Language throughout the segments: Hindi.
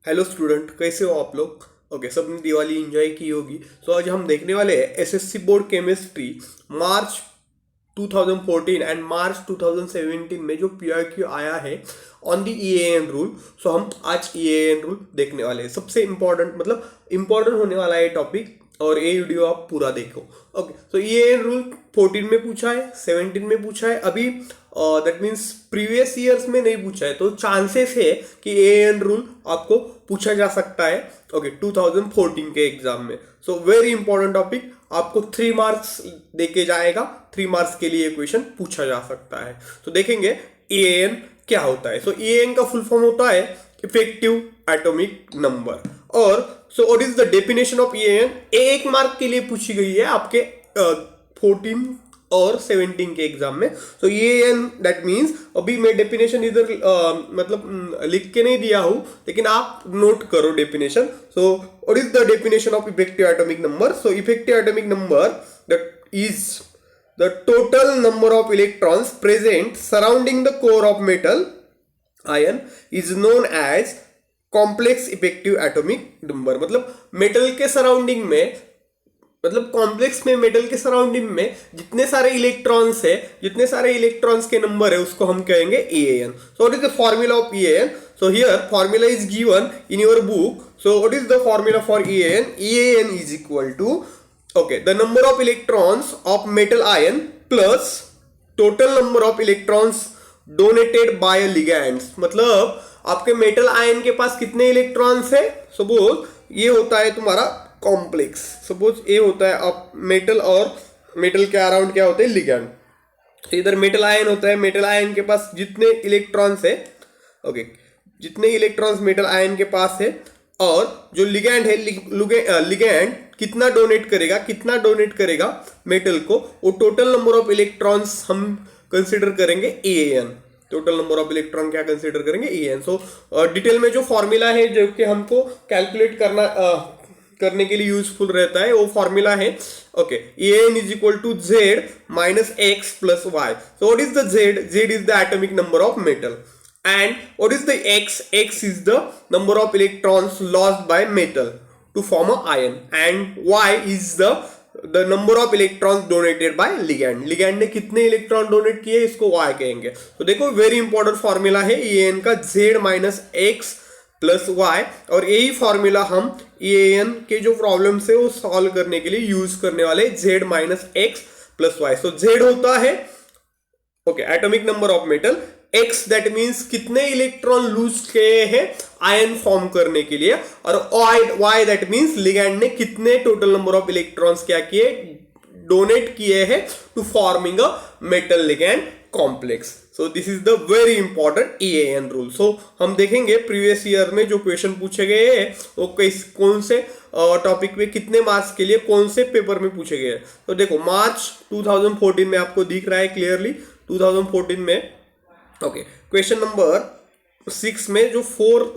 हेलो स्टूडेंट, कैसे हो आप लोग। ओके, सबने दिवाली एंजॉय की होगी। सो आज हम देखने वाले हैं SSC board chemistry March 2014 and March 2017 में जो पीआईक्यू आया है ऑन द ईएएन रूल। सो हम आज ईएएन रूल देखने वाले हैं। सबसे इम्पोर्टेंट मतलब इम्पोर्टेंट होने वाला है टॉपिक, और ये वीडियो आप पूरा देखो। ओके, तो ईएएन रूल 14 में पूछा है, 17 में पूछा है, अभी दैट मीन्स प्रीवियस ईयर्स में नहीं पूछा है, तो चांसेस है कि ईएएन रूल आपको पूछा जा सकता है। ओके, 2014 के एग्जाम में। सो वेरी इंपॉर्टेंट टॉपिक, आपको 3 मार्क्स देके जाएगा। 3 मार्क्स के लिए क्वेश्चन पूछा जा सकता है। तो देखेंगे ईएएन क्या होता है। सो ईएएन का फुल फॉर्म होता है इफेक्टिव एटॉमिक नंबर। और so what is the definition of EAN, एक मार्क के लिए पूछी गई है आपके 14 और 17 के एग्जाम में। सो ईएएन दैट मीन्स, अभी मैं डेफिनेशन इधर मतलब लिख के नहीं दिया हूं, लेकिन आप नोट करो definition. So what is the definition of effective atomic number. So effective atomic number that is the total number of electrons present surrounding the core of metal ion is known as complex effective atomic number। मतलब मेटल के सराउंडिंग में, मतलब कॉम्प्लेक्स में मेटल के सराउंडिंग में जितने सारे इलेक्ट्रॉन्स है, जितने सारे इलेक्ट्रॉन्स के नंबर है, उसको हम कहेंगे EAN. So what is the formula of EAN. So here formula is given in your book. So what is the formula for EAN. EAN is equal to the number of electrons of metal ion plus total number of electrons donated by ligands। मतलब आपके मेटल आयन के पास कितने इलेक्ट्रॉन्स है। सपोज ये होता है तुम्हारा कॉम्प्लेक्स, सपोज ये होता है आप मेटल, और मेटल के अराउंड क्या होते हैं, लिगैंड। तो इधर मेटल आयन होता है, मेटल आयन के पास जितने इलेक्ट्रॉन्स है, ओके, जितने इलेक्ट्रॉन्स मेटल आयन के पास है, और जो लिगैंड है, लिगैंड कितना डोनेट करेगा मेटल को, वो टोटल नंबर ऑफ इलेक्ट्रॉन्स हम कंसीडर करेंगे ईएएन। टोटल नंबर ऑफ इलेक्ट्रॉन क्या कंसीडर करेंगे, ईएएन। सो डिटेल में जो फॉर्मूला है जो कि हमको कैलकुलेट करने के लिए यूजफुल रहता है, वो फॉर्मूला है okay, EAN is equal to Z minus X plus Y. So what is the Z. Z is the atomic number of metal, and what is the x? X is the number of electrons lost by metal to form a ion, and y is the number of electrons donated by ligand। ligand ने कितने इलेक्ट्रॉन डोनेट किए, इसको y कहेंगे। तो देखो वेरी इंपॉर्टेंट फॉर्मूला है ईएएन का, z minus X plus Y. और यही फॉर्मूला हम ईएएन के जो प्रॉब्लम्स है वो सॉल्व करने के लिए यूज करने वाले, z minus X plus Y. So z होता है okay atomic number of metal, x that means कितने इलेक्ट्रॉन लूज किए हैं आयन फॉर्म करने के लिए, और y दैट मीन्स लिगैंड ने कितने टोटल नंबर ऑफ इलेक्ट्रॉन्स क्या किए, डोनेट किए हैं to forming a metal ligand complex. So this is the very important EAN rule. सो हम देखेंगे प्रीवियस ईयर में जो क्वेश्चन पूछे गए हैं वो कौन से टॉपिक में कितने मार्क्स के लिए कौन से पेपर में पूछे गए हैं। तो देखो मार्च 2014 में आपको दिख रहा है क्लियरली, 2014 में ओके। क्वेश्चन नंबर 6 में जो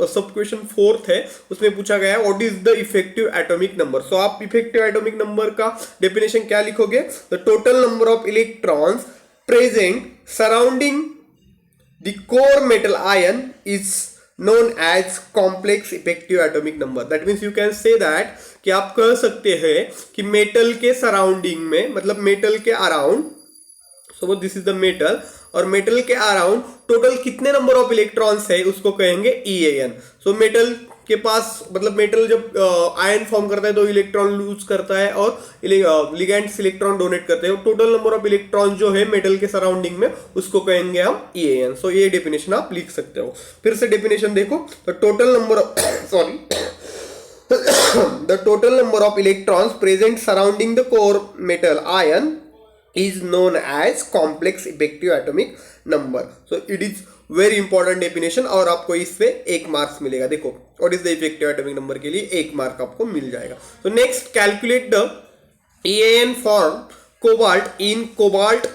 सब क्वेश्चन 4th है उसमें पूछा गया है what is the effective atomic number. So आप इफेक्टिव एटॉमिक नंबर का डेफिनेशन क्या लिखोगे, the total number of electrons present surrounding the core metal ion is known as complex effective atomic number। that means you can say that कि आप कह सकते हैं कि मेटल के सराउंडिंग में, मतलब मेटल के around, so this is the metal, और मेटल के अराउंड टोटल कितने नंबर ऑफ इलेक्ट्रॉन्स है उसको कहेंगे ईएएन। सो मेटल के पास, मतलब मेटल जब आयन फॉर्म करता है तो इलेक्ट्रॉन लूज करता है, और लिगैंड्स इलेक्ट्रॉन डोनेट करते हैं, टोटल नंबर ऑफ इलेक्ट्रॉन जो है मेटल के सराउंडिंग में उसको कहेंगे हम ईएएन। सो ये डेफिनेशन आप लिख सकते हो। फिर से डेफिनेशन देखो, तो total number sorry the total number of electrons present surrounding the core metal ion is known as complex effective atomic number। so it is very important definition, और आपको इससे 1 मार्क्स मिलेगा। देखो what is the effective atomic number के लिए 1 मार्क आपको मिल जाएगा। तो next calculate the EAN form cobalt in cobalt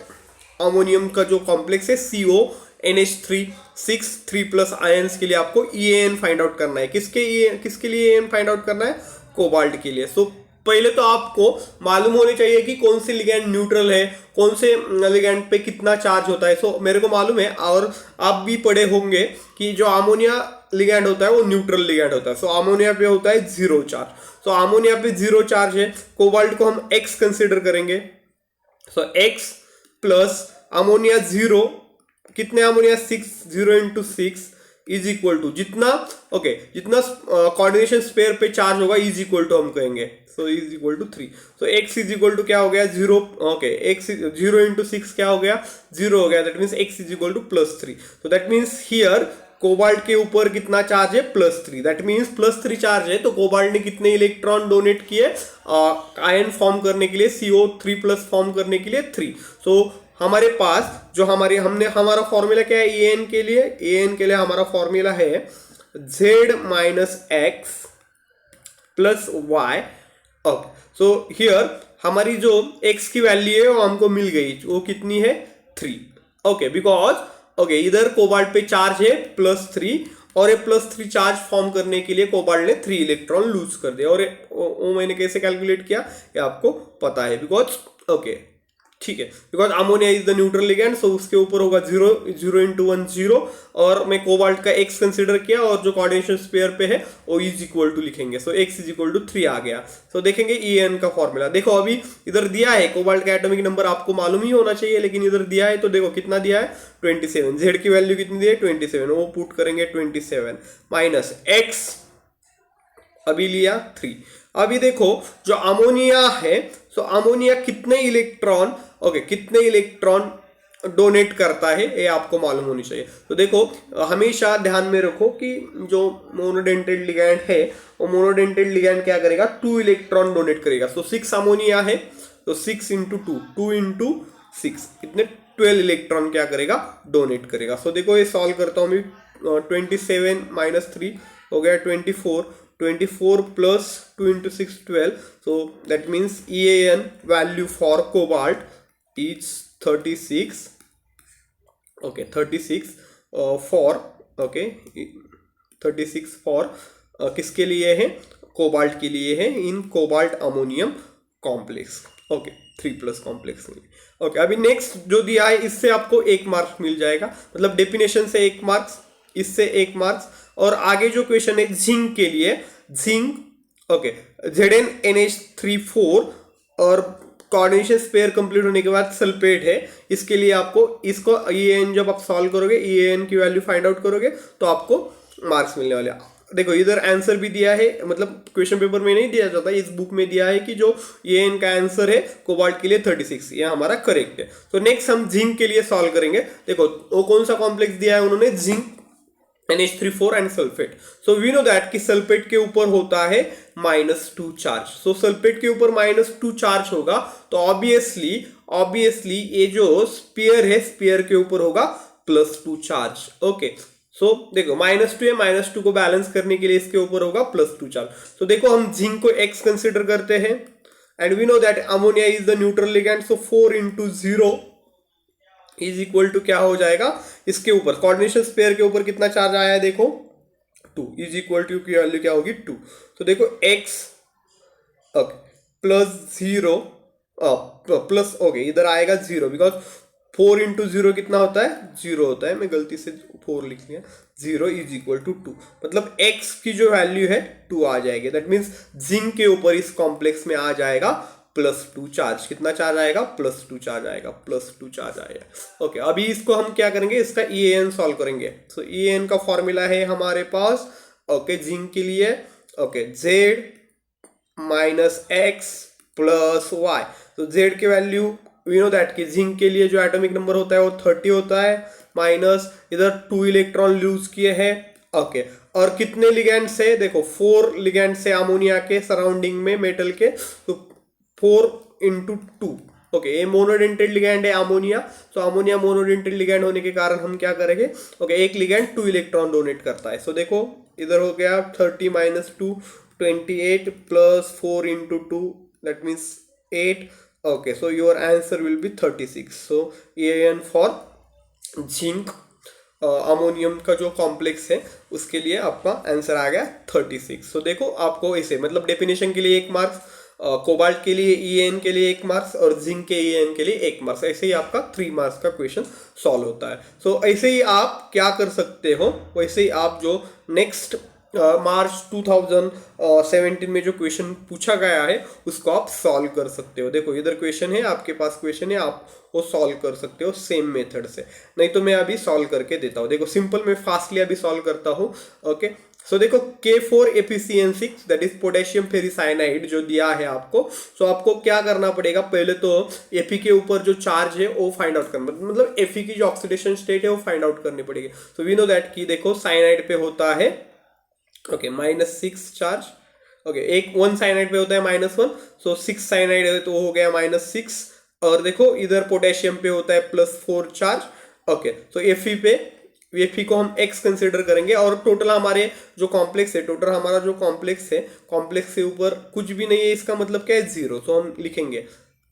ammonium का जो कॉम्प्लेक्स है CONH3 6 आयंस के लिए आपको EAN फाइंड आउट करना है। किसके लिए EAN फाइंड आउट करना है, कोबाल्ट के लिए। सो पहले तो आपको मालूम होने चाहिए कि कौन सी लिगैंड न्यूट्रल है, कौन से लिगैंड पे कितना चार्ज होता है। सो मेरे को मालूम है और आप भी पढ़े होंगे कि जो अमोनिया लिगैंड होता है वो न्यूट्रल लिगैंड होता है। सो अमोनिया पे होता है जीरो चार्ज। सो अमोनिया पे जीरो चार्ज है, कोबाल्ट को हम एक्स कंसिडर करेंगे। So X plus ammonia zero, कितने ammonia 6, 0 into 6 is equal to जितना जितना कोऑर्डिनेशन स्पेयर पे चार्ज होगा इज इक्वल टू हम कहेंगे। So is equal to 3। So X is equal to क्या हो गया 0। एक्स 0 इंटू 6 क्या हो गया 0 हो गया। That means X is equal to +3। तो दैट मीन्स हियर कोबाल्ट के ऊपर कितना चार्ज है +3। दैट मीन्स +3 चार्ज है। तो कोबाल्ट ने कितने इलेक्ट्रॉन डोनेट किए आयन फॉर्म करने के लिए, CO3+ फॉर्म करने के लिए 3। सो हमारे पास जो हमारा फॉर्मूला क्या है एन के लिए, एन के लिए हमारा फॉर्मूला है Z minus X plus Y. So here हमारी जो x की वैल्यू है वो हमको मिल गई, वो कितनी है 3। बिकॉज इधर कोबाल्ट पे चार्ज है +3 और ये +3 चार्ज फॉर्म करने के लिए कोबाल्ट ने 3 इलेक्ट्रॉन लूज कर दिया। और वो मैंने कैसे कैलकुलेट किया ये आपको पता है, बिकॉज ठीक है, because ammonia is the neutral ligand. So उसके ऊपर होगा 0 इंटू 1 0 और मैं कोबाल्ट का x कंसिडर किया और जो कोऑर्डिनेशन स्पेयर पे है वो इज इक्वल टू लिखेंगे। सो x इज इक्वल टू 3 आ गया। सो देखेंगे En का फॉर्मूला। देखो अभी इधर दिया है कोबाल्ट का एटॉमिक नंबर, आपको मालूम ही होना चाहिए, लेकिन इधर दिया है तो देखो कितना दिया है 27। Z की वैल्यू कितनी दी है 27, वो पुट करेंगे 27 माइनस x अभी लिया 3। अभी देखो जो अमोनिया है, सो अमोनिया कितने इलेक्ट्रॉन डोनेट करता है ये आपको मालूम होनी चाहिए। तो देखो हमेशा ध्यान में रखो कि जो मोनोडेंटेड लिगैंड है वो मोनोडेंटेड लिगैंड क्या करेगा 2 इलेक्ट्रॉन डोनेट करेगा। सो 6 अमोनिया है तो 6 इंटू 2 इंटू 6 कितने 12 इलेक्ट्रॉन क्या करेगा डोनेट करेगा। सो देखो ये सॉल्व करता हूँ मैं, 27 माइनस 3 हो गया 24 plus 2 into 6 12. So that means EAN value for cobalt is 36. 36 for 36 for किसके लिए है कोबाल्ट के लिए है इन कोबाल्ट अमोनियम कॉम्प्लेक्स 3+ कॉम्प्लेक्स में। अभी नेक्स्ट जो दिया है इससे आपको 1 मार्क्स मिल जाएगा, मतलब डेफिनेशन से 1 मार्क्स, इससे 1 मार्क्स। और आगे जो क्वेश्चन है जिंक के लिए, जिंक ZnNH3 और कोऑर्डिनेशन स्पेयर कंप्लीट होने के बाद सल्फेट है, इसके लिए आपको इसको EAN जब आप सॉल्व करोगे EAN की वैल्यू फाइंड आउट करोगे तो आपको मार्क्स मिलने वाले। देखो इधर आंसर भी दिया है, मतलब क्वेश्चन पेपर में नहीं दिया जाता, इस बुक में दिया है कि जो EAN का आंसर है कोबाल्ट के लिए 36, ये हमारा करेक्ट है। तो नेक्स्ट हम जिंक के लिए सॉल्व करेंगे। देखो वो कौन सा कॉम्प्लेक्स दिया है उन्होंने, zinc NH3 and sulphate. So we know that कि सल्फेट के ऊपर होता है -2 चार्ज। सो सल्फेट के ऊपर -2 चार्ज होगा तो ऑब्वियसली ये जो स्पीयर है स्पीयर के ऊपर होगा +2 चार्ज। सो देखो -2 है, -2 को बैलेंस करने के लिए इसके ऊपर होगा +2 चार्ज। तो देखो हम जिंक को x कंसिडर करते हैं and we know that ammonia is the neutral ligand. So 4 into 0 is equal to क्या हो जाएगा, इसके ऊपर कोऑर्डिनेशन स्पेयर के ऊपर कितना चार्ज आया है देखो 2 इज इक्वल टू की वैल्यू क्या होगी 2। तो देखो x +0 प्लस इधर आएगा 0, बिकॉज 4 इंटू 0 कितना होता है 0 होता है, मैं गलती से 4 लिख लिया। 0 इज इक्वल टू 2, मतलब x की जो वैल्यू है 2 आ जाएगी। दैट मीन्स जिंक के ऊपर इस कॉम्प्लेक्स में आ जाएगा +2 चार्ज। कितना चार्ज आएगा +2 चार्ज आएगा, +2 चार्ज आएगा। अभी इसको हम क्या करेंगे, इसका EAN सॉल्व करेंगे। सो EAN का फॉर्मूला है हमारे पास जिंक के लिए Z minus X plus Y. तो Z की वैल्यू वी नो दैट कि जिंक के लिए जो एटॉमिक नंबर होता है वो 30 होता है, माइनस इधर 2 इलेक्ट्रॉन लूज किए हैं। और कितने लिगैंड से, देखो 4 लिगैंड से अमोनिया के सराउंडिंग में मेटल के, तो 4 इंटू 2। ये मोनोडेंटेड लिगैंड है अमोनिया। तो अमोनिया मोनोडेंटेड लिगैंड होने के कारण हम क्या करेंगे, एक लिगैंड 2 इलेक्ट्रॉन डोनेट करता है। सो देखो इधर हो गया 30 minus 2 28 plus 4 into 2 that means 8। So your answer will be 36। So EAN for zinc ammonium का जो कॉम्प्लेक्स है उसके लिए आपका आंसर आ गया 36। सो देखो आपको इसे, मतलब डेफिनेशन के लिए 1 मार्क्स कोबाल्ट के लिए EAN के लिए 1 मार्क्स और जिंक के EAN के लिए 1 मार्क्स। ऐसे ही आपका 3 मार्क्स का क्वेश्चन सॉल्व होता है। सो ऐसे ही आप क्या कर सकते हो, वैसे ही आप जो नेक्स्ट मार्च 2017 में जो क्वेश्चन पूछा गया है उसको आप सॉल्व कर सकते हो। देखो इधर क्वेश्चन है, आपके पास क्वेश्चन है, आप वो सॉल्व कर सकते हो सेम मेथड से। नहीं तो मैं अभी सॉल्व करके देता हूँ। देखो सिंपल मैं फास्टली अभी सॉल्व करता हूँ। ओके सो देखो K4APCN6 दैट इज पोटेशियम फेरिसाइनाइड जो दिया है आपको। सो आपको क्या करना पड़ेगा, पहले तो Fe के ऊपर जो चार्ज है वो फाइंड आउट करना, मतलब Fe की जो ऑक्सीडेशन स्टेट है वो फाइंड आउट करनी पड़ेगी। सो वी नो दैट कि देखो साइनाइड पे होता है ओके -6 चार्ज। ओके एक 1 साइनाइड पे होता है -1, सो 6 साइनाइड है तो हो गया -6। और देखो इधर पोटेशियम पे होता है +4 चार्ज। ओके सो Fe को हम x कंसिडर करेंगे और टोटल हमारे जो कॉम्प्लेक्स है, टोटल हमारा जो कॉम्प्लेक्स है, कॉम्प्लेक्स के ऊपर कुछ भी नहीं है, इसका मतलब क्या है 0। तो हम लिखेंगे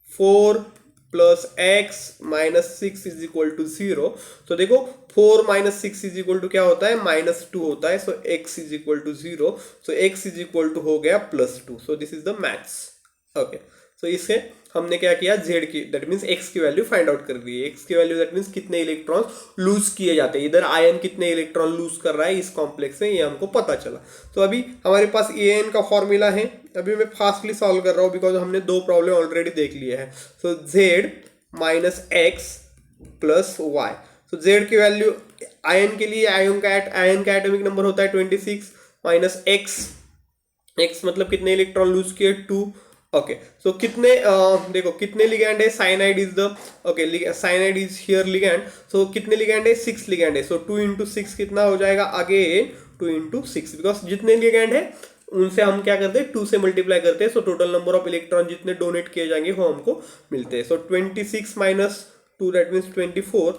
4 + x - 6 = 0। तो देखो 4 - 6 = क्या होता है, -2 होता है। सो x = 0। सो x = हो गया +2। सो this is the maths. Okay so इसे हमने क्या किया, z की दैट मीन्स x की वैल्यू फाइंड आउट कर दी है। x की वैल्यू दैट मीन्स कितने इलेक्ट्रॉन लूज किए जाते हैं, इधर आयन कितने इलेक्ट्रॉन लूज कर रहा है इस कॉम्प्लेक्स में, ये हमको पता चला। तो अभी हमारे पास EAN का फॉर्मूला है। अभी मैं फास्टली सॉल्व कर रहा हूँ बिकॉज हमने 2 प्रॉब्लम ऑलरेडी देख लिए हैं। सो z - x + y। सो z की वैल्यू आयन के लिए, आयन का एटॉमिक नंबर होता है 26 - x मतलब कितने इलेक्ट्रॉन लूज किए 2। ओके सो कितने देखो कितने लिगैंड है, cyanide is the okay cyanide is here ligand. So कितने लिगैंड है, 6 लिगैंड है। सो 2 × 6 कितना हो जाएगा, अगेन 2 × 6 बिकॉज जितने लिगैंड है उनसे हम क्या करते हैं 2 से मल्टीप्लाई करते हैं। So total number of electron जितने डोनेट किए जाएंगे वो हमको मिलते हैं। सो 26 - 2 दैट मीन्स 24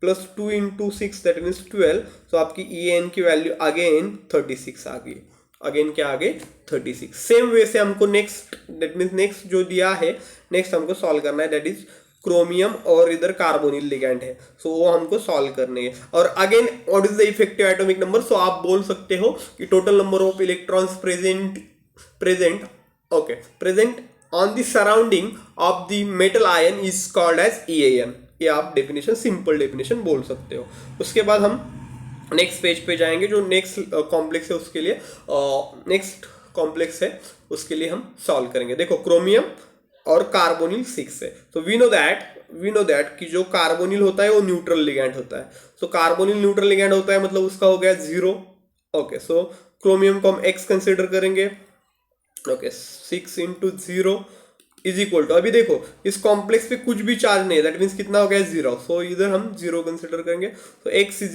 + 2 × 6 दैट मीन्स 12। सो आपकी EAN की वैल्यू अगेन 36 आ गई। अगेन क्या आ गई 36। सेम वे से हमको नेक्स्ट दैट मीन्स नेक्स्ट जो दिया है, नेक्स्ट हमको सॉल्व करना है, दैट इज क्रोमियम और इधर कार्बोनिल लिगैंड है। सो वो हमको सॉल्व करने हैं। और again what is the effective atomic number. So आप बोल सकते हो कि total number of electrons present on the surrounding of the metal ion is called as EAN। ये आप डेफिनेशन, सिंपल डेफिनेशन बोल सकते हो। उसके बाद हम नेक्स्ट पेज पे जाएंगे, जो नेक्स्ट कॉम्प्लेक्स है उसके लिए, नेक्स्ट कॉम्प्लेक्स है उसके लिए हम सॉल्व करेंगे। देखो क्रोमियम और कार्बोनिल 6 है। तो वी नो दैट कि जो कार्बोनिल होता है वो न्यूट्रल लिगैंड होता है। सो कार्बोनिल न्यूट्रल लिगैंड होता है, मतलब उसका हो गया 0। ओके सो क्रोमियम को हम x कंसिडर करेंगे। ओके 6 × 0 = अभी देखो इस कॉम्प्लेक्स पे कुछ भी चार्ज नहीं है, दैट मीन्स कितना हो गया 0। सो इधर हम 0 कंसिडर करेंगे। तो x =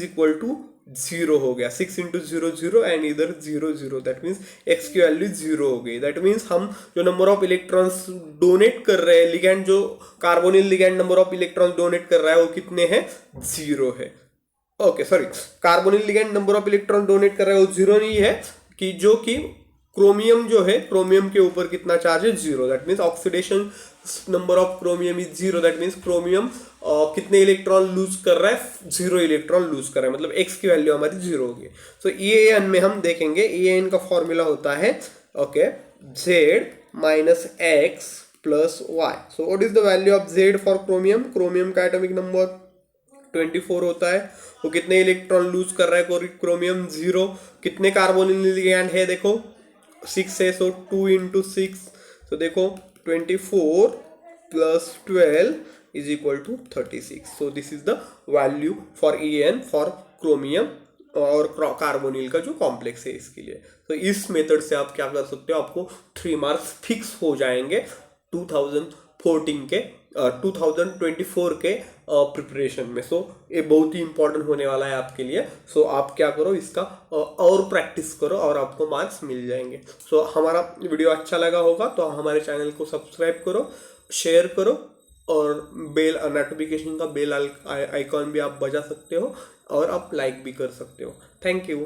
0 हो गया, 6 × 0 0 एंड इधर 0 0 दैट मीन्स x की वैल्यू 0 हो गई। दैट मीन्स हम जो नंबर ऑफ इलेक्ट्रॉन्स डोनेट कर रहे हैं, लिगैंड जो carbonyl ligand number of electrons donate कर रहा है वो कितने हैं, 0 है। Okay sorry, carbonyl ligand number of electron donate कर रहा है वो 0 नहीं है, कि जो कि क्रोमियम जो है, क्रोमियम के ऊपर कितना चार्ज है 0। That means oxidation number of chromium is 0। That means chromium कितने इलेक्ट्रॉन लूज कर रहा है, 0 इलेक्ट्रॉन लूज कर रहा है, मतलब x की वैल्यू हमारी 0 होगी। सो EAN में हम देखेंगे, EAN का फॉर्मूला होता है okay z - x + y। So what is the value of z for chromium. Chromium का एटॉमिक नंबर 24 होता है। वो कितने इलेक्ट्रॉन लूज कर रहा है क्रोमियम, 0। कितने कार्बोनिल लिगैंड है, देखो 6 है। सो 2 × 6। तो देखो 24 + 12 = 36। सो this is the value for EAN for chromium और कार्बोनिल का जो कॉम्प्लेक्स है इसके लिए। तो इस मेथड से आप क्या कर सकते हो, आपको 3 मार्क्स फिक्स हो जाएंगे 2024 के प्रिपरेशन में। सो ये बहुत ही इंपॉर्टेंट होने वाला है आपके लिए। सो आप क्या करो, इसका और प्रैक्टिस करो और आपको मार्क्स मिल जाएंगे। सो हमारा वीडियो अच्छा लगा होगा तो हमारे चैनल को सब्सक्राइब करो, शेयर करो और बेल नोटिफिकेशन का बेल आइकॉन भी आप बजा सकते हो और आप लाइक भी कर सकते हो। Thank you.